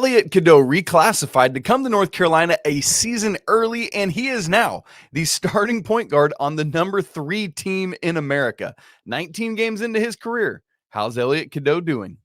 Elliot Cadeau reclassified to come to North Carolina a season early, and he is now the starting point guard on the number 3 team in America. 19 games into his career. How's Elliot Cadeau doing?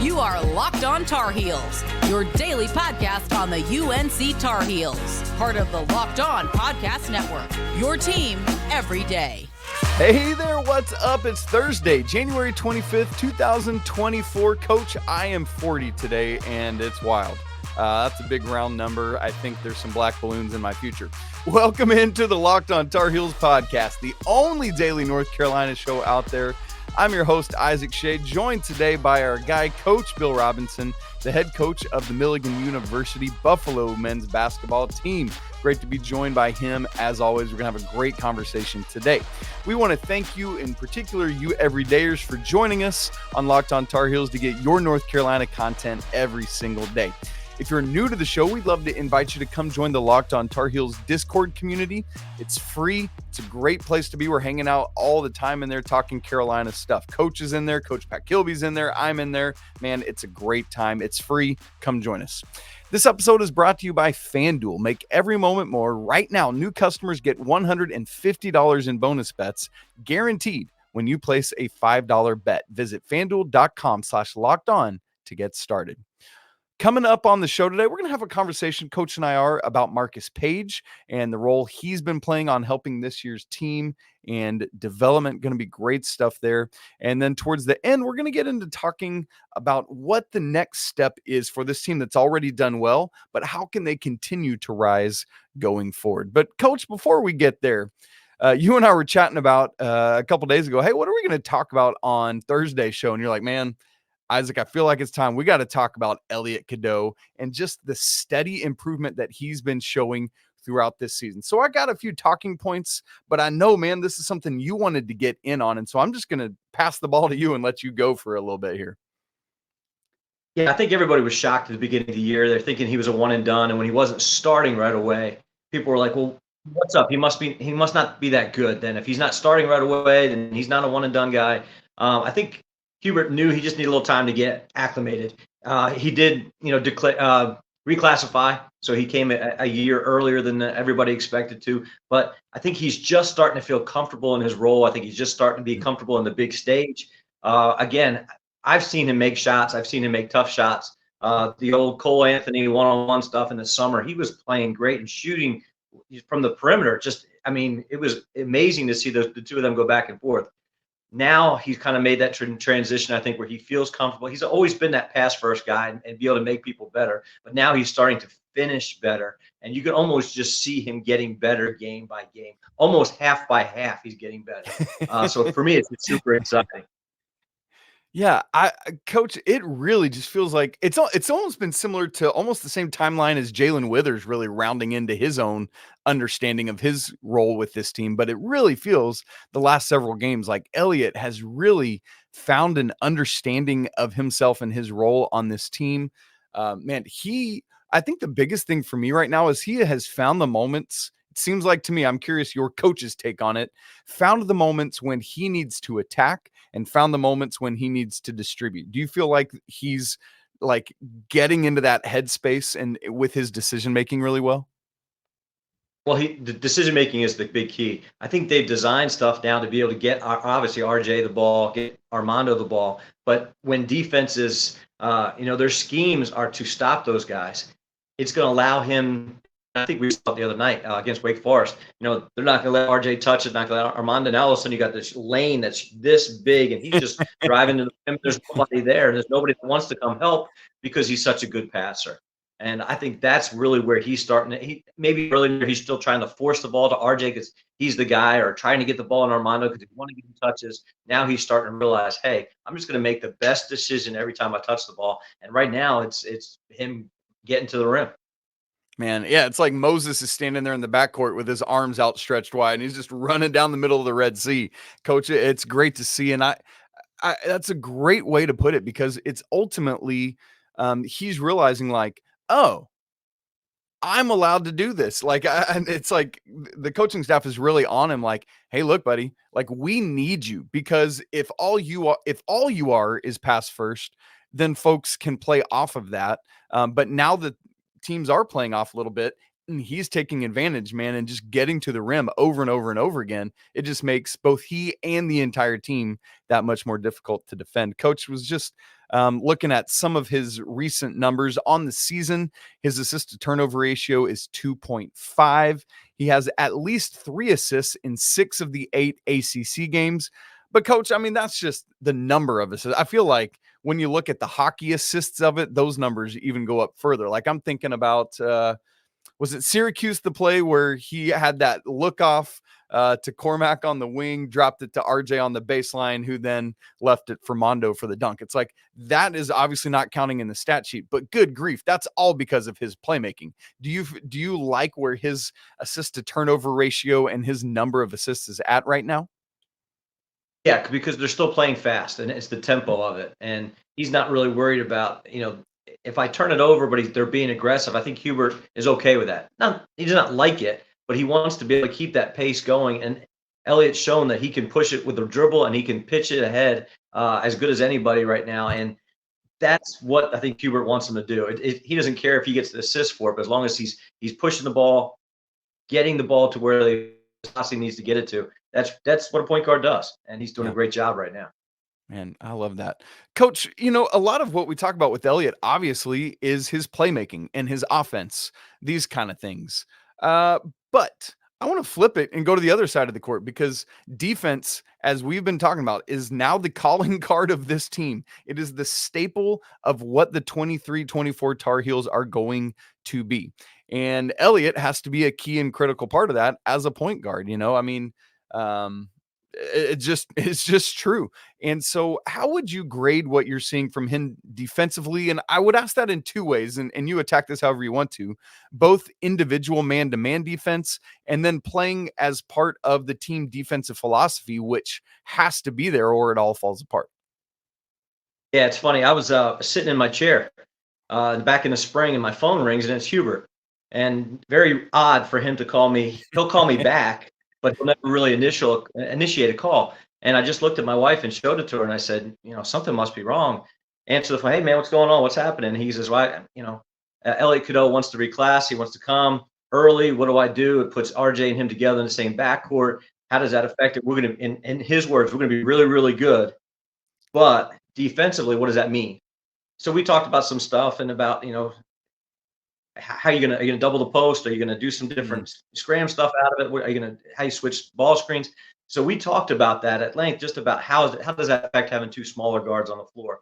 You are Locked On Tar Heels, your daily podcast on the UNC Tar Heels, part of the Locked On Podcast Network, your team every day. Hey there, what's up? It's Thursday, January 25th, 2024. Coach, I am 40 today, and it's wild. That's a big round number. I think there's some black balloons in my future. Welcome into the Locked On Tar Heels podcast, the only daily North Carolina show out there. I'm your host, Isaac Schade, joined today by our guy, Coach Bill Robinson, the head coach of the Milligan University Buffalo men's basketball team. Great to be joined by him. As always, we're going to have a great conversation today. We want to thank you, in particular, you everydayers, for joining us on Locked On Tar Heels to get your North Carolina content every single day. If you're new to the show, we'd love to invite you to come join the Locked On Tar Heels Discord community. It's free. It's a great place to be. We're hanging out all the time in there talking Carolina stuff. Coach is in there. Coach Pat Kilby's in there. I'm in there. Man, it's a great time. It's free. Come join us. This episode is brought to you by FanDuel. Make every moment more. Right now, new customers get $150 in bonus bets guaranteed when you place a $5 bet. Visit FanDuel.com/lockedon to get started. Coming up on the show today, we're going to have a conversation, Coach and I are, about Marcus Paige and the role he's been playing on helping this year's team and development. Going to be great stuff there. And then towards the end, we're going to get into talking about what the next step is for this team that's already done well, but how can they continue to rise going forward? But Coach, before we get there, you and I were chatting about a couple days ago, hey, what are we going to talk about on Thursday's show? And you're like, man, Isaac, I feel like it's time. We got to talk about Elliot Cadeau and just the steady improvement that he's been showing throughout this season. So I got a few talking points, but I know, man, this is something you wanted to get in on. And so I'm just going to pass the ball to you and let you go for a little bit here. Yeah, I think everybody was shocked at the beginning of the year. They're thinking he was a one and done. And when he wasn't starting right away, people were like, well, what's up? He must not be that good. Then if he's not starting right away, then he's not a one and done guy. I think Hubert knew he just needed a little time to get acclimated. He did, reclassify, so he came a year earlier than everybody expected to. But I think he's just starting to feel comfortable in his role. I think he's just starting to be comfortable in the big stage. Again, I've seen him make shots. I've seen him make tough shots. The old Cole Anthony one-on-one stuff in the summer, he was playing great and shooting from the perimeter. It was amazing to see the two of them go back and forth. Now he's kind of made that transition, I think, where he feels comfortable. He's always been that pass-first guy and be able to make people better. But now he's starting to finish better. And you can almost just see him getting better game by game. Almost half by half, he's getting better. So for me, it's super exciting. Yeah, Coach, it really just feels like it's almost been similar to almost the same timeline as Jalen Withers really rounding into his own understanding of his role with this team. But it really feels the last several games like Elliot has really found an understanding of himself and his role on this team. I think the biggest thing for me right now is he has found the moments. It seems like to me, I'm curious your coach's take on it, found the moments when he needs to attack and found the moments when he needs to distribute. Do you feel like he's like getting into that headspace and with his decision-making really well? Well, the decision-making is the big key. I think they've designed stuff now to be able to get, obviously, RJ the ball, get Armando the ball. But when defenses, their schemes are to stop those guys, it's going to allow him. I think we saw it the other night against Wake Forest. They're not going to let RJ touch it, not going to let Armando. Now all of a sudden you got this lane that's this big, and he's just driving to the rim. There's nobody there. There's nobody that wants to come help because he's such a good passer. And I think that's really where he's starting to. Maybe earlier he's still trying to force the ball to RJ because he's the guy, or trying to get the ball in Armando because he want to get him touches. Now he's starting to realize, hey, I'm just going to make the best decision every time I touch the ball. And right now it's him getting to the rim. Man, yeah, it's like Moses is standing there in the backcourt with his arms outstretched wide, and he's just running down the middle of the Red Sea. Coach, it's great to see, and I that's a great way to put it, because it's ultimately he's realizing like, oh, I'm allowed to do this. And it's like the coaching staff is really on him. Like, hey, look, buddy, like we need you, because if all you are is pass first, then folks can play off of that. But now that teams are playing off a little bit, and he's taking advantage, man, and just getting to the rim over and over and over again, it just makes both he and the entire team that much more difficult to defend. Coach was just looking at some of his recent numbers on the season. His assist to turnover ratio is 2.5. He has at least 3 assists in 6 of the 8 ACC games. But Coach, I mean, that's just the number of assists. I feel like when you look at the hockey assists of it, those numbers even go up further. Like I'm thinking about, was it Syracuse, the play where he had that look off to Cormac on the wing, dropped it to RJ on the baseline, who then left it for Mondo for the dunk. It's like, that is obviously not counting in the stat sheet, but good grief, that's all because of his playmaking. Do you like where his assist to turnover ratio and his number of assists is at right now? Yeah, because they're still playing fast, and it's the tempo of it. And he's not really worried about, if I turn it over, but they're being aggressive. I think Hubert is okay with that. He does not like it, but he wants to be able to keep that pace going. And Elliot's shown that he can push it with a dribble and he can pitch it ahead as good as anybody right now. And that's what I think Hubert wants him to do. He doesn't care if he gets the assist for it, but as long as he's pushing the ball, getting the ball to where he needs to get it to. That's what a point guard does, and he's doing a great job right now. Man, I love that. Coach, a lot of what we talk about with Elliot, obviously, is his playmaking and his offense, these kind of things. But I want to flip it and go to the other side of the court, because defense, as we've been talking about, is now the calling card of this team. It is the staple of what the 23-24 Tar Heels are going to be. And Elliot has to be a key and critical part of that as a point guard. I mean, it's just true. And so how would you grade what you're seeing from him defensively? And I would ask that in 2 ways, and you attack this however you want to, both individual man-to-man defense and then playing as part of the team defensive philosophy, which has to be there or it all falls apart. Yeah, it's funny. I was sitting in my chair back in the spring, and my phone rings, and it's Hubert. And very odd for him to call me. He'll call me back, but he'll never really initiate a call. And I just looked at my wife and showed it to her, and I said, something must be wrong. Answer the phone, hey man, what's going on? What's happening? And he says, well, Elliot Cadeau wants to reclass. He wants to come early. What do I do? It puts RJ and him together in the same backcourt. How does that affect it? We're going to, in his words, we're going to be really, really good. But defensively, what does that mean? So we talked about some stuff and about, how are you gonna double the post? Are you gonna do some different scram stuff out of it? Are you gonna how you switch ball screens? So we talked about that at length, just about how does that affect having 2 smaller guards on the floor.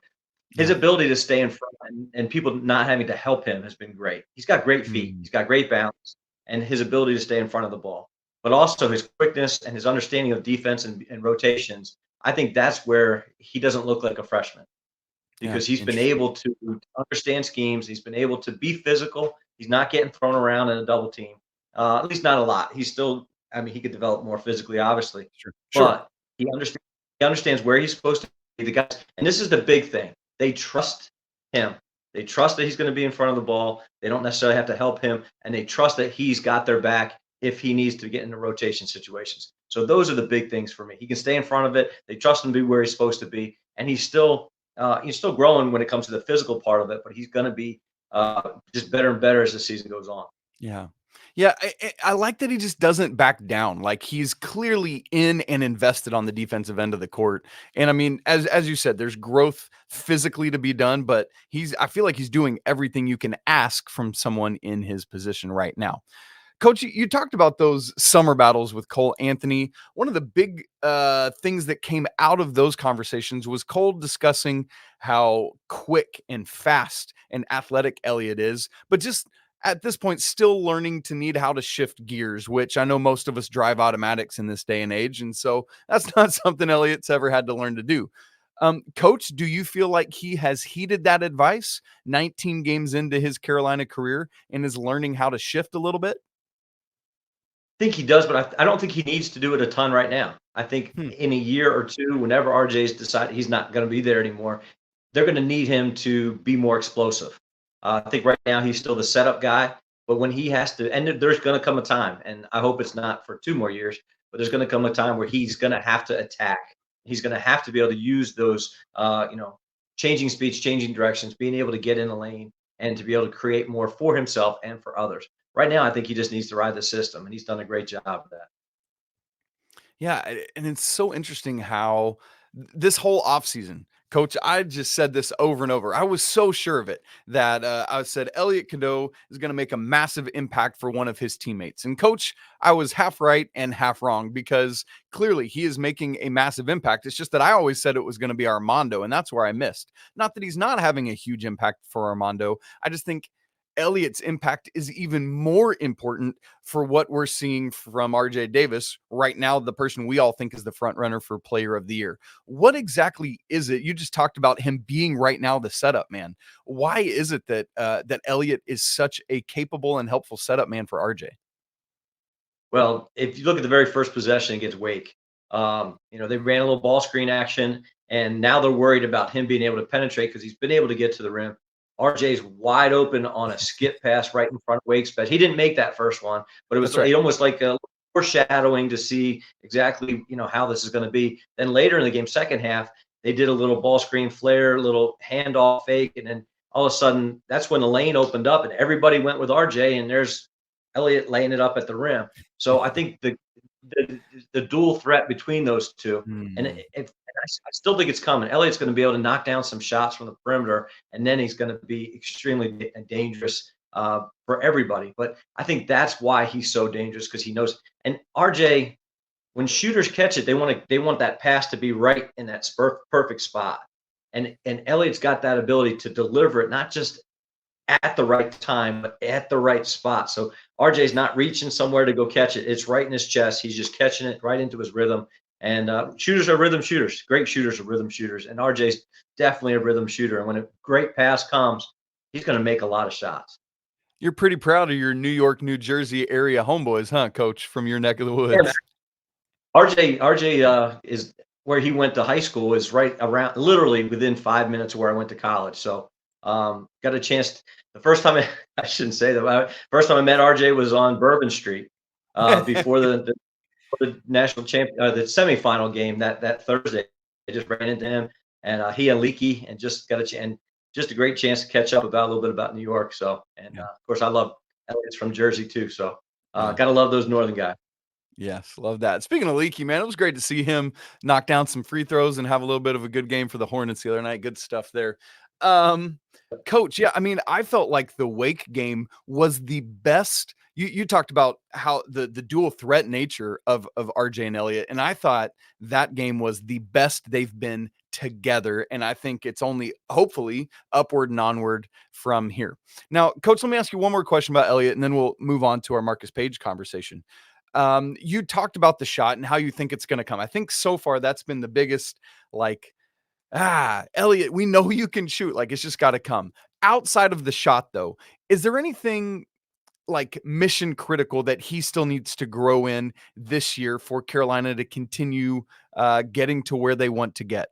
His ability to stay in front and people not having to help him has been great. He's got great feet, he's got great balance, and his ability to stay in front of the ball. But also his quickness and his understanding of defense and rotations. I think that's where he doesn't look like a freshman, because he's been able to understand schemes. He's been able to be physical. He's not getting thrown around in a double team, at least not a lot. He's still, he could develop more physically, obviously. But he understands where he's supposed to be. The guys, and this is the big thing. They trust him. They trust that he's going to be in front of the ball. They don't necessarily have to help him, and they trust that he's got their back if he needs to get into rotation situations. So those are the big things for me. He can stay in front of it. They trust him to be where he's supposed to be, and he's still growing when it comes to the physical part of it. But he's going to be just better and better as the season goes on. Yeah. Yeah, I like that he just doesn't back down. Like, he's clearly in and invested on the defensive end of the court. And I mean, as you said, there's growth physically to be done, but I feel like he's doing everything you can ask from someone in his position right now. Coach, you talked about those summer battles with Cole Anthony. One of the big things that came out of those conversations was Cole discussing how quick and fast and athletic Elliot is, but just at this point, still learning to need how to shift gears, which I know most of us drive automatics in this day and age. And so that's not something Elliot's ever had to learn to do. Coach, do you feel like he has heeded that advice 19 games into his Carolina career and is learning how to shift a little bit? I think he does, but I don't think he needs to do it a ton right now. I think in a year or two, whenever RJ's decided he's not going to be there anymore, they're going to need him to be more explosive. I think right now he's still the setup guy, but when he has to, and there's going to come a time, and I hope it's not for 2 more years, but there's going to come a time where he's going to have to attack. He's going to have to be able to use those, changing speeds, changing directions, being able to get in the lane and to be able to create more for himself and for others. Right now, I think he just needs to ride the system, and he's done a great job of that. Yeah, and it's so interesting how this whole offseason, Coach, I just said this over and over. I was so sure of it that I said Elliot Cadeau is going to make a massive impact for one of his teammates. And Coach, I was half right and half wrong because clearly he is making a massive impact. It's just that I always said it was going to be Armando, and that's where I missed. Not that he's not having a huge impact for Armando. I just think Elliot's impact is even more important for what we're seeing from RJ Davis right now, the person we all think is the front runner for player of the year. What exactly is it? You just talked about him being right now the setup man. Why is it that that Elliot is such a capable and helpful setup man for RJ? Well, if you look at the very first possession against Wake, they ran a little ball screen action, and now they're worried about him being able to penetrate because he's been able to get to the rim. RJ's wide open on a skip pass right in front of Wake's bed. He didn't make that first one, but it was almost like a foreshadowing to see exactly how this is going to be. Then later in the game, second half, they did a little ball screen flare, little handoff fake, and then all of a sudden that's when the lane opened up and everybody went with RJ, and there's Elliot laying it up at the rim. So I think the dual threat between those two, and I still think it's coming. Elliot's going to be able to knock down some shots from the perimeter, and then he's going to be extremely dangerous for everybody. But I think that's why he's so dangerous, because he knows. And RJ, when shooters catch it, they want that pass to be right in that perfect spot. And Elliot's got that ability to deliver it, not just at the right time, but at the right spot. So RJ's not reaching somewhere to go catch it. It's right in his chest. He's just catching it right into his rhythm. And shooters are rhythm shooters. Great shooters are rhythm shooters. And RJ's definitely a rhythm shooter. And when a great pass comes, he's going to make a lot of shots. You're pretty proud of your New York, New Jersey area homeboys, huh, Coach, from your neck of the woods? Yeah, RJ is where he went to high school, is right around, literally within 5 minutes of where I went to college. So got a chance. The first time I shouldn't say that. First time I met RJ was on Bourbon Street before the national champion, the semifinal game that Thursday. I just ran into him, and he and Leaky, and just got just a great chance to catch up about a little bit about New York. So, and of course, I love Elliot's from Jersey too. So, gotta love those northern guys. Yes, love that. Speaking of Leaky, man, it was great to see him knock down some free throws and have a little bit of a good game for the Hornets the other night. Good stuff there. Coach, yeah, I mean, I felt like the Wake game was the best. You talked about how the dual threat nature of RJ and Elliot, and I thought that game was the best they've been together, and I think it's only hopefully upward and onward from here. Now, Coach, let me ask you one more question about Elliot, and then we'll move on to our Marcus Paige conversation. You talked about the shot and how you think it's going to come. I think so far that's been the biggest, Elliot, we know you can shoot. Like, it's just got to come. Outside of the shot, though, is there anything like mission critical that he still needs to grow in this year for Carolina to continue getting to where they want to get?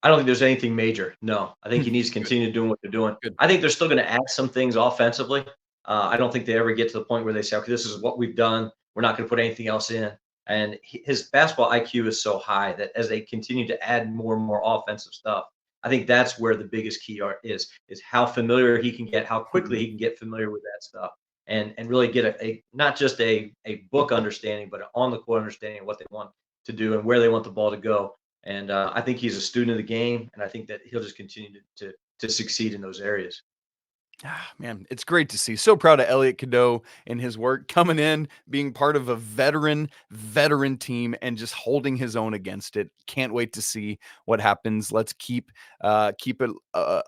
I don't think there's anything major. No, I think he needs to continue doing what they're doing. Good. I think they're still going to add some things offensively. I don't think they ever get to the point where they say, okay, this is what we've done. We're not going to put anything else in. And his basketball IQ is so high that as they continue to add more and more offensive stuff, I think that's where the biggest key is how familiar he can get, how quickly he can get familiar with that stuff, and really get a not just a book understanding, but an on the court understanding of what they want to do and where they want the ball to go. And I think he's a student of the game, and I think that he'll just continue to succeed in those areas. Man, it's great to see. So proud of Elliot Cadeau and his work coming in, being part of a veteran team and just holding his own against it. Can't wait to see what happens. Let's keep it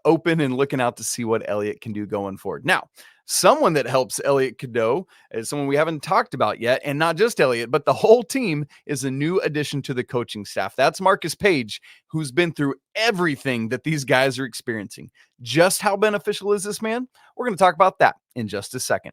open and looking out to see what Elliot can do going forward. Now, someone that helps Elliot Cadeau is someone we haven't talked about yet, and not just Elliot, but the whole team is a new addition to the coaching staff. That's Marcus Paige, who's been through everything that these guys are experiencing. Just how beneficial is this man? We're going to talk about that in just a second.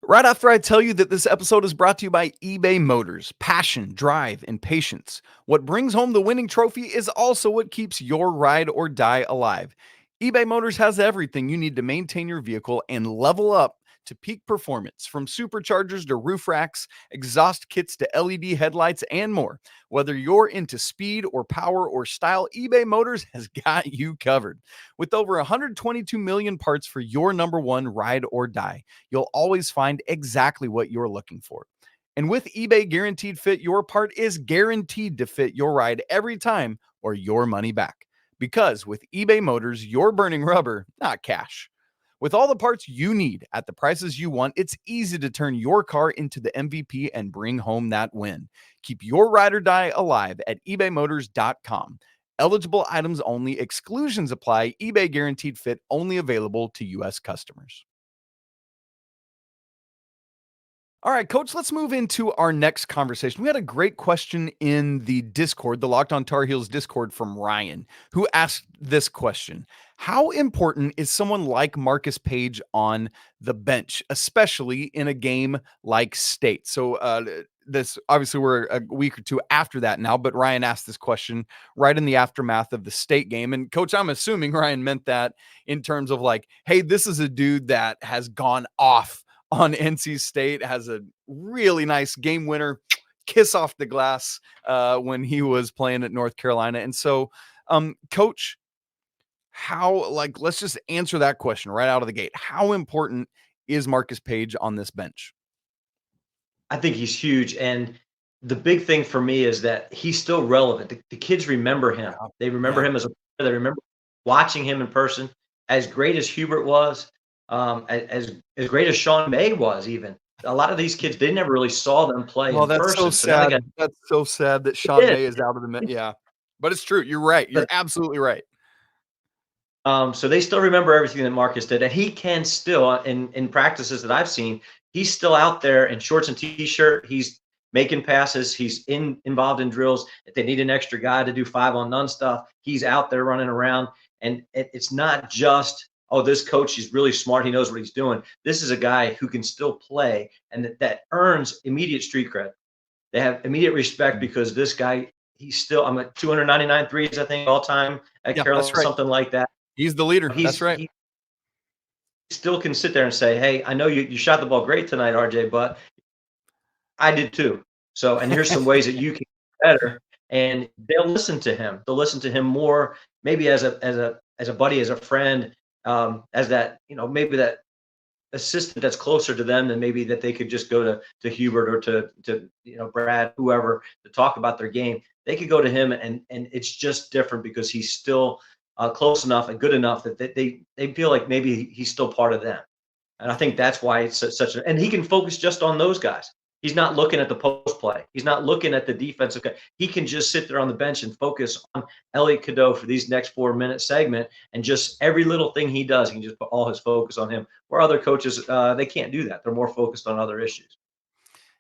Right after I tell you that this episode is brought to you by eBay Motors. Passion, drive, and patience. What brings home the winning trophy is also what keeps your ride or die alive. eBay Motors has everything you need to maintain your vehicle and level up to peak performance, from superchargers to roof racks, exhaust kits to LED headlights, and more. Whether you're into speed or power or style, eBay Motors has got you covered. With over 122 million parts for your number one ride or die, you'll always find exactly what you're looking for. And with eBay Guaranteed Fit, your part is guaranteed to fit your ride every time or your money back. Because with eBay Motors, you're burning rubber, not cash. With all the parts you need at the prices you want, it's easy to turn your car into the MVP and bring home that win. Keep your ride or die alive at ebaymotors.com. Eligible items only, exclusions apply, eBay Guaranteed Fit only available to U.S. customers. All right, Coach, let's move into our next conversation. We had a great question in the Discord, the Locked On Tar Heels Discord, from Ryan, who asked this question. How important is someone like Marcus Paige on the bench, especially in a game like State? So this, obviously, we're a week or two after that now, but Ryan asked this question right in the aftermath of the State game. And Coach, I'm assuming Ryan meant that in terms of like, hey, this is a dude that has gone off on NC State, has a really nice game winner, kiss off the glass when he was playing at North Carolina. And so, Coach, how, like, let's just answer that question right out of the gate. How important is Marcus Paige on this bench? I think he's huge. And the big thing for me is that he's still relevant. The kids remember him. They remember him as a player. They remember watching him in person. As great as Hubert was, as great as Sean May was, even a lot of these kids, they never really saw them play in that's person. so sad. That's so sad that Sean May is out of the yeah, but it's true. You're right. You're absolutely right. So they still remember everything that Marcus did, and he can still in practices that I've seen, he's still out there in shorts and t-shirt. He's making passes. He's involved in drills. If they need an extra guy to do 5-on-none stuff, he's out there running around. And it's not just, oh, this coach is really smart. He knows what he's doing. This is a guy who can still play, and that earns immediate street cred. They have immediate respect because this guy, he's still, I'm at 299 threes, I think, all time at Carolina, that's right. something like that. He's the leader. That's right. He still can sit there and say, hey, I know you shot the ball great tonight, RJ, but I did too. So, and here's some ways that you can get better. And they'll listen to him. They'll listen to him more, maybe as a buddy, as a friend, as that, maybe that assistant that's closer to them than maybe that they could just go to Hubert or to Brad, whoever, to talk about their game. They could go to him, and it's just different because he's still close enough and good enough that they feel like maybe he's still part of them. And I think that's why it's and he can focus just on those guys. He's not looking at the post play. He's not looking at the defensive guy. He can just sit there on the bench and focus on Elliot Cadeau for these next 4-minute segment, and just every little thing he does, he can just put all his focus on him. Where other coaches, they can't do that. They're more focused on other issues.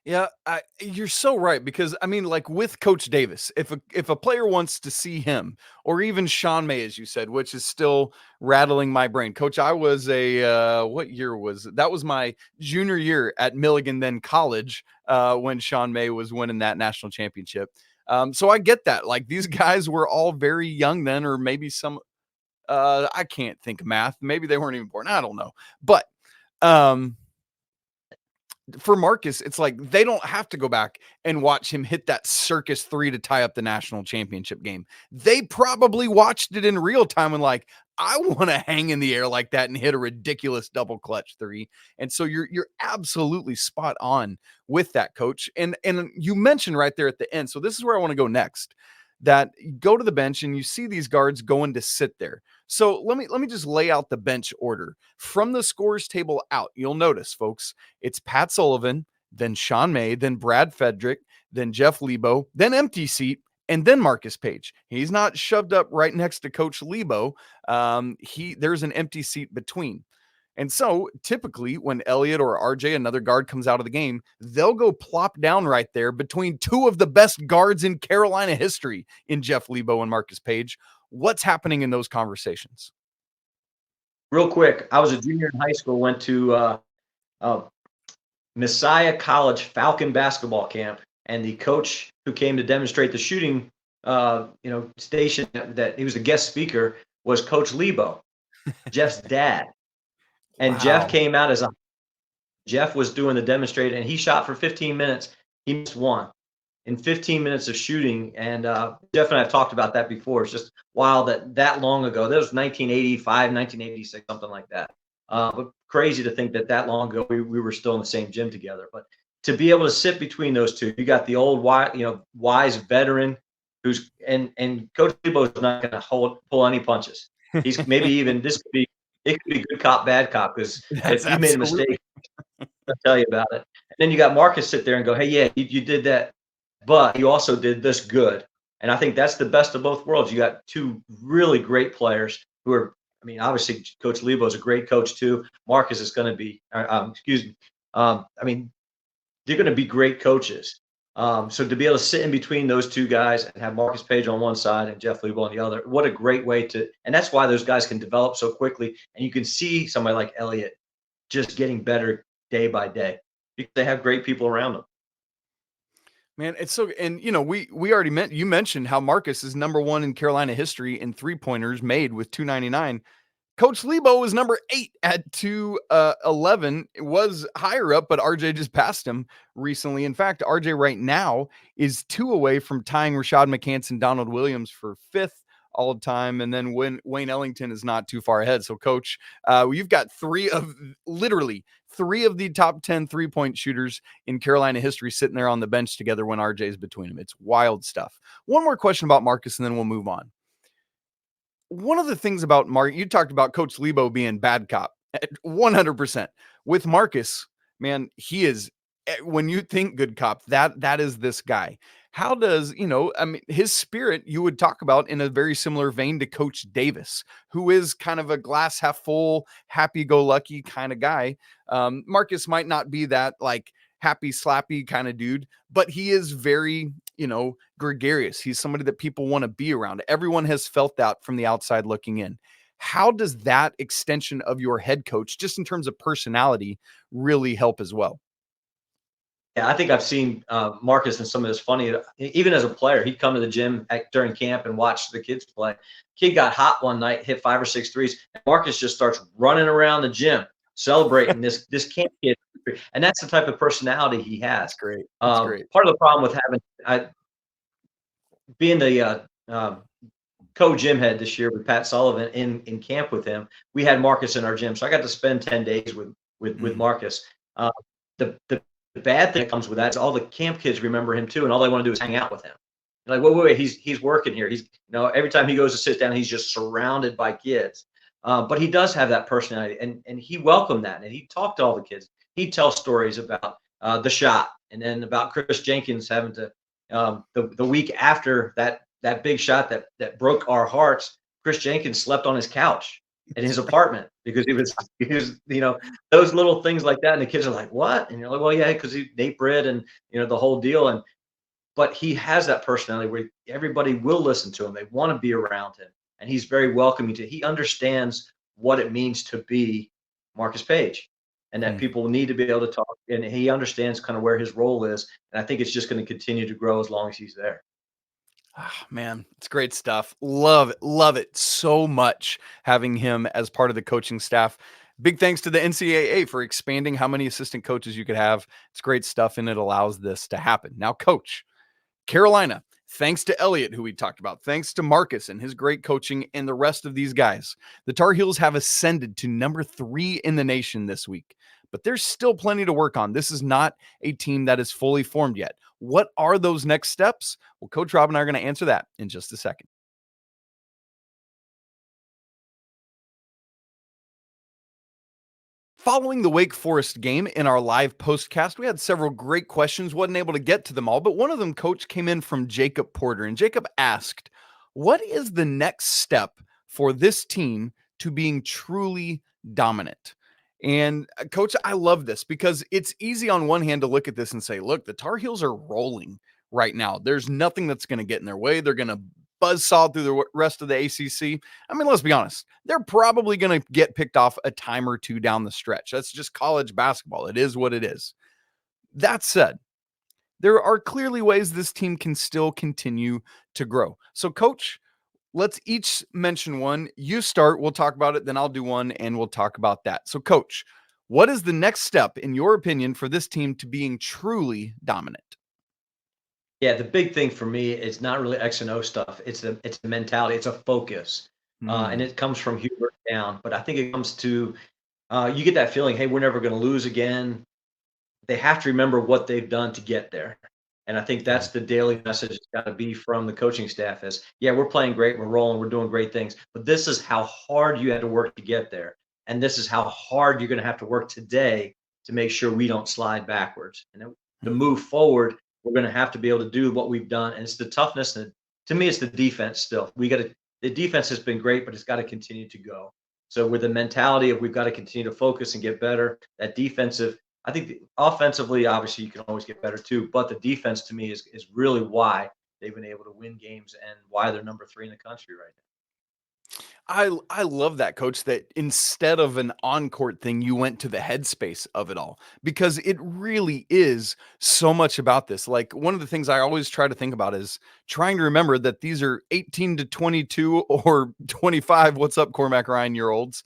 Yeah, you're so right, because I mean, like with Coach Davis, if a player wants to see him, or even Sean May, as you said, which is still rattling my brain. Coach, I was what year was it? That was my junior year at Milligan, then college, when Sean May was winning that national championship. So I get that. Like, these guys were all very young then, or maybe some. I can't think of math. Maybe they weren't even born. I don't know, but. For Marcus, it's like they don't have to go back and watch him hit that circus 3 to tie up the national championship game. They probably watched it in real time and like, I want to hang in the air like that and hit a ridiculous double clutch 3. And so you're absolutely spot on with that, Coach. And you mentioned right there at the end. So this is where I want to go next. That you go to the bench and you see these guards going to sit there. So let me just lay out the bench order from the scores table out. You'll notice, folks, it's Pat Sullivan, then Sean May, then Brad Fedrick, then Jeff Lebo, then empty seat, and then Marcus Paige. He's not shoved up right next to Coach Lebo. There's an empty seat between. And so typically when Elliot or RJ, another guard, comes out of the game, they'll go plop down right there between two of the best guards in Carolina history in Jeff Lebo and Marcus Paige. What's happening in those conversations? Real quick, I was a junior in high school, went to Messiah College Falcon basketball camp, and the coach who came to demonstrate the shooting station that he was a guest speaker was Coach Lebo, Jeff's dad. And wow. Jeff came out as a Jeff was doing the demonstrator, and he shot for 15 minutes. He missed one in 15 minutes of shooting. And Jeff and I have talked about that before. It's just wild that long ago. That was 1985, 1986, something like that. But crazy to think that long ago we were still in the same gym together. But to be able to sit between those two, you got the old wise veteran who's and Coach Lebo is not going to pull any punches. He's maybe even it could be good cop, bad cop, because if you made a mistake, I'll tell you about it. And then you got Marcus sit there and go, hey, yeah, you did that, but you also did this good. And I think that's the best of both worlds. You got two really great players who are, I mean, obviously Coach Lebo is a great coach too. Marcus is going to be, excuse me. I mean, they're going to be great coaches. So to be able to sit in between those two guys and have Marcus Paige on one side and Jeff Lebo on the other, what a great way and that's why those guys can develop so quickly. And you can see somebody like Elliot just getting better day by day because they have great people around them. Man, it's so, and we already you mentioned how Marcus is number 1 in Carolina history in 3-pointers made with 299. Coach Lebo was number 8 at 211. It was higher up, but RJ just passed him recently. In fact, RJ right now is 2 away from tying Rashad McCants and Donald Williams for 5th all time. And then Wayne Ellington is not too far ahead. So, Coach, you've got 3 of the top 10 3-point shooters in Carolina history sitting there on the bench together when RJ is between them. It's wild stuff. One more question about Marcus, and then we'll move on. One of the things about Mark, you talked about Coach Lebo being bad cop, 100%. With Marcus, man, he is, when you think good cop, that is this guy. How does, his spirit you would talk about in a very similar vein to Coach Davis, who is kind of a glass half full, happy-go-lucky kind of guy. Marcus might not be that like happy, slappy kind of dude, but he is very, gregarious. He's somebody that people want to be around. Everyone has felt that from the outside looking in. How does that extension of your head coach, just in terms of personality, really help as well? Yeah, I think I've seen Marcus and some of this funny, even as a player, he'd come to the gym during camp and watch the kids play. Kid got hot one night, hit 5 or 6 threes, and Marcus just starts running around the gym, celebrating this camp kid. And that's the type of personality he has. That's great. That's great. Part of the problem with being the co-gym head this year with Pat Sullivan in camp with him, we had Marcus in our gym. So I got to spend 10 days with Marcus. The bad thing that comes with that is all the camp kids remember him too, and all they want to do is hang out with him. They're like, wait, he's working here. He's every time he goes to sit down, he's just surrounded by kids. But he does have that personality, and he welcomed that, and he talked to all the kids. He'd tell stories about the shot, and then about Chris Jenkins having to the week after that big shot that broke our hearts. Chris Jenkins slept on his couch in his apartment because he was those little things like that, and the kids are like, what? And you're like, well, yeah, because he Nate Britt and the whole deal. But he has that personality where everybody will listen to him. They want to be around him, and he's very welcoming he understands what it means to be Marcus Paige, and that people need to be able to talk, and he understands kind of where his role is. And I think it's just going to continue to grow as long as he's there. Oh, man, it's great stuff. Love it so much having him as part of the coaching staff. Big thanks to the NCAA for expanding how many assistant coaches you could have. It's great stuff, and it allows this to happen. Now, Coach, Carolina, thanks to Elliot, who we talked about, thanks to Marcus and his great coaching and the rest of these guys, the Tar Heels have ascended to number 3 in the nation this week. But there's still plenty to work on. This is not a team that is fully formed yet. What are those next steps? Well, Coach Rob and I are going to answer that in just a second. Following the Wake Forest game in our live postcast, we had several great questions. Wasn't able to get to them all, but one of them, Coach, came in from Jacob Porter. And Jacob asked, what is the next step for this team to being truly dominant? And Coach, I love this because it's easy on one hand to look at this and say, look, the Tar Heels are rolling right now. There's nothing that's going to get in their way. They're going to buzzsaw through the rest of the ACC. I mean, let's be honest. They're probably going to get picked off a time or two down the stretch. That's just college basketball. It is what it is. That said, there are clearly ways this team can still continue to grow. So, Coach, let's each mention one. You start. We'll talk about it. Then I'll do one, and we'll talk about that. So, Coach, What is the next step, in your opinion, for this team to being truly dominant? Yeah, the big thing for me is not really X and O stuff. It's a mentality. It's a focus, and it comes from Hubert down. But I think it comes to you get that feeling. Hey, we're never going to lose again. They have to remember what they've done to get there, and I think that's the daily message. It's got to be from the coaching staff. Is yeah, we're playing great, we're rolling, we're doing great things, but this is how hard you had to work to get there, and this is how hard you're going to have to work today to make sure we don't slide backwards. And then to move forward, we're going to have to be able to do what we've done. And it's the toughness. And to me, it's the defense still. The defense has been great, but it's got to continue to go. So with the mentality of we've got to continue to focus and get better, that defensive, I think offensively, obviously you can always get better too, but the defense to me is really why they've been able to win games and why they're number 3 in the country right now. I love that, coach, that instead of an on-court thing, you went to the headspace of it all, because it really is so much about this. Like, one of the things I always try to think about is trying to remember that these are 18 to 22 or 25, what's up, Cormac Ryan year olds,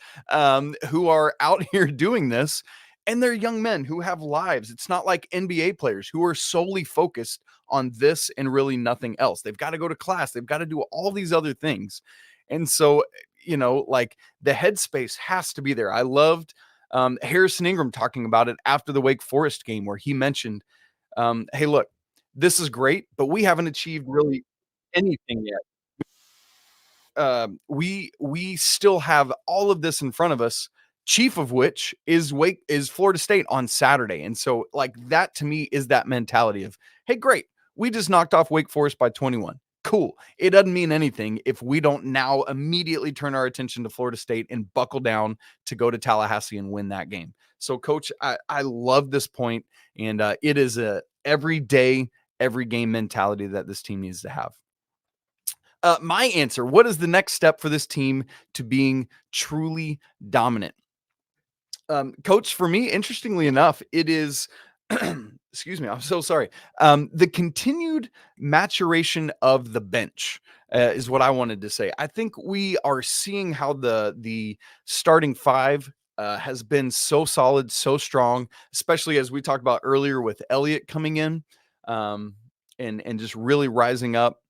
who are out here doing this. And they're young men who have lives. It's not like NBA players who are solely focused on this and really nothing else. They've got to go to class. They've got to do all these other things. And so, like, the headspace has to be there. I loved Harrison Ingram talking about it after the Wake Forest game, where he mentioned, hey, look, this is great, but we haven't achieved really anything yet. We still have all of this in front of us, chief of which is Florida State on Saturday. And so, like, that to me is that mentality of, hey, great, we just knocked off Wake Forest by 21. Cool. It doesn't mean anything if we don't now immediately turn our attention to Florida State and buckle down to go to Tallahassee and win that game. So, Coach, I love this point, and it is a every day, every game mentality that this team needs to have. My answer, what is the next step for this team to being truly dominant? Coach, for me, interestingly enough, it is, excuse me, I'm so sorry. The continued maturation of the bench is what I wanted to say. I think we are seeing how the starting 5 has been so solid, so strong, especially as we talked about earlier with Elliot coming in and just really rising up.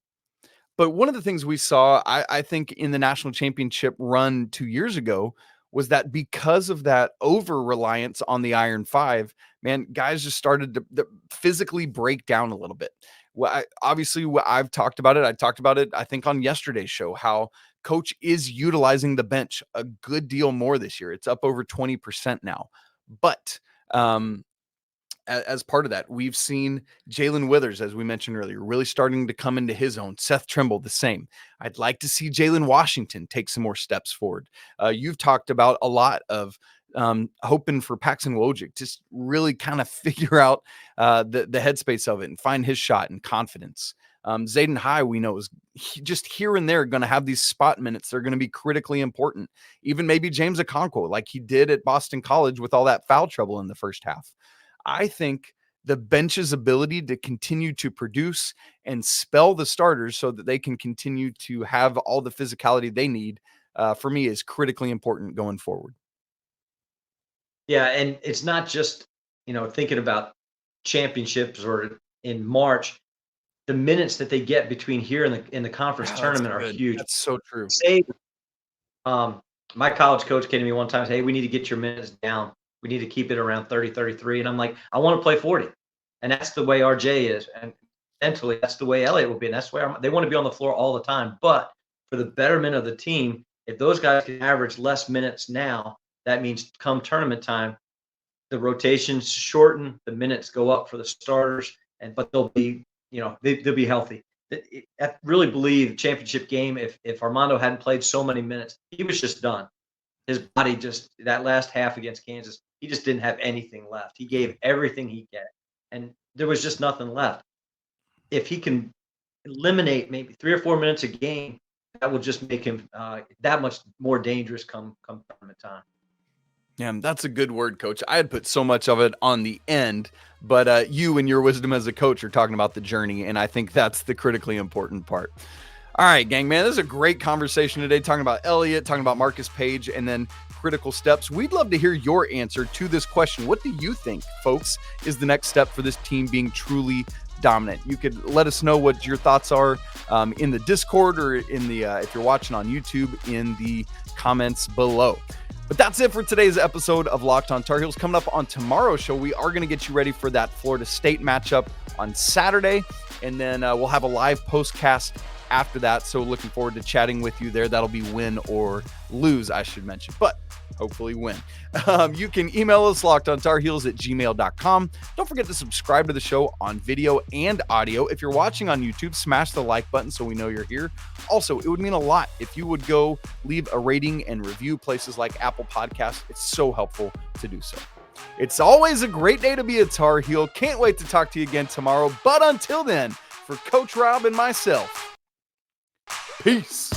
But one of the things we saw, I think, in the national championship run 2 years ago was that because of that over-reliance on the Iron 5, man, guys just started to physically break down a little bit. Well, I've talked about it. I talked about it, I think, on yesterday's show, how Coach is utilizing the bench a good deal more this year. It's up over 20% now. But as part of that, we've seen Jalen Withers, as we mentioned earlier, really starting to come into his own. Seth Trimble, the same. I'd like to see Jalen Washington take some more steps forward. You've talked about a lot of hoping for Paxton Wojcik just really kind of figure out the headspace of it and find his shot and confidence. Zayden High, we know, is just here and there going to have these spot minutes. They're going to be critically important. Even maybe James Okonkwo, like he did at Boston College with all that foul trouble in the first half. I think the bench's ability to continue to produce and spell the starters so that they can continue to have all the physicality they need, for me, is critically important going forward. Yeah, and it's not just, thinking about championships or in March. The minutes that they get between here and in the conference tournament are huge. That's so true. My college coach came to me one time and said, hey, we need to get your minutes down. We need to keep it around 30, 33. And I'm like, I want to play 40. And that's the way RJ is. And mentally, that's the way Elliot will be. And that's where they want to be on the floor all the time. But for the betterment of the team, if those guys can average less minutes now, that means come tournament time, the rotations shorten, the minutes go up for the starters, but they'll be, they'll be healthy. I really believe championship game, if Armando hadn't played so many minutes, he was just done. His body that last half against Kansas, he just didn't have anything left. He gave everything he could, and there was just nothing left. If he can eliminate maybe 3 or 4 minutes a game, that will just make him that much more dangerous come tournament time. Yeah, that's a good word, Coach. I had put so much of it on the end, but you and your wisdom as a coach are talking about the journey, and I think that's the critically important part. All right, gang, man, this is a great conversation today, talking about Elliot, talking about Marcus Paige, and then critical steps? We'd love to hear your answer to this question. What do you think, folks, is the next step for this team being truly dominant? You could let us know what your thoughts are in the Discord or in the if you're watching on YouTube, in the comments below. But that's it for today's episode of Locked on Tar Heels. Coming up on tomorrow's show, we are going to get you ready for that Florida State matchup on Saturday, and then we'll have a live postcast after that. So looking forward to chatting with you there. That'll be win or lose, I should mention, but hopefully win. You can email us lockedontarheels@gmail.com. Don't forget to subscribe to the show on video and audio. If you're watching on YouTube, smash the like button so we know you're here. Also, it would mean a lot if you would go leave a rating and review places like Apple Podcasts. It's so helpful to do so. It's always a great day to be a Tar Heel. Can't wait to talk to you again tomorrow. But until then, for Coach Rob and myself, peace.